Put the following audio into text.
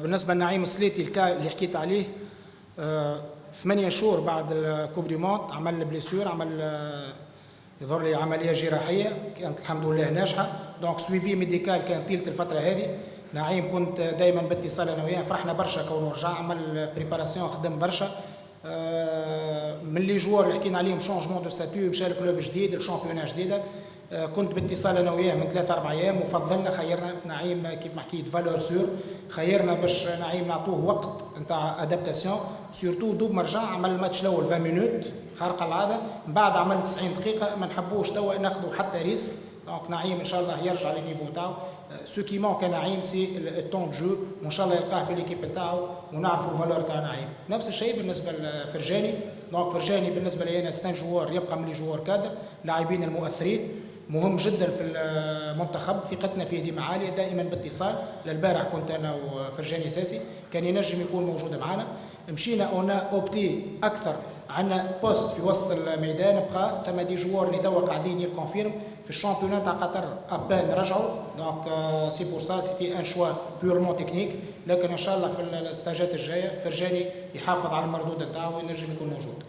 بالنسبه لنعيم السليتي اللي حكيت عليه 8 شهور بعد الكوب دي موند عمل بليسيور، عمل يظهر لي عمليه جراحيه كانت الحمد لله ناجحه. دونك سويفي ميديكال كان طيله الفتره هذه. نعيم كنت دائما باتصال انا وياه، فرحنا برشا كونه رجع عمل بريباراسيون، خدم برشا. من لي جوار اللي حكينا عليهم شونجمون دو ستاتيو، مشى لكلوب جديد، الشامبيونات جديده. كنت باتصال انا وياه من 3-4 ايام، وفضلنا خيرنا نعيم كيف ما حكيت فالور سور، خيرنا باش نعيم نعطوه وقت نتاع ادابتاسيون. سورتو دوب ما رجع عمل الماتش الاول 20 مينوت خارقه العاده، من بعد عمل 90 دقيقه. ما نحبوش توا ناخذوا حتى ريسك. دونك نعيم ان شاء الله يرجع للنيفو تاعو. سو كي مونك نعيم سي التون جو، وان شاء الله يلقاه في ليكيب تاعو ونعرفوا الفالور تاع نعيم. نفس الشيء بالنسبه لفرجاني. دونك فرجاني بالنسبه لي انا ستان جوار، يبقى من لي جوار كادر، لاعبين المؤثرين، مهم جدا في المنتخب. ثقتنا فيه ديما عاليه، دائما باتصال. للبارح كنت انا وفرجاني ساسي، كان ينجم يكون موجود معنا. مشينا اون اوبتي اكثر، عندنا بوست في وسط الميدان، بقى ثم دي جوار اللي توا قاعدين يكونفيرم في الشامبيونات تاع قطر ابان رجعوا. دونك سي بور سا سيتي ان شوا بيورمون تكنيك، لكن ان شاء الله في الستاجات الجايه فرجاني يحافظ على المردود نتاعو وينجم يكون موجود.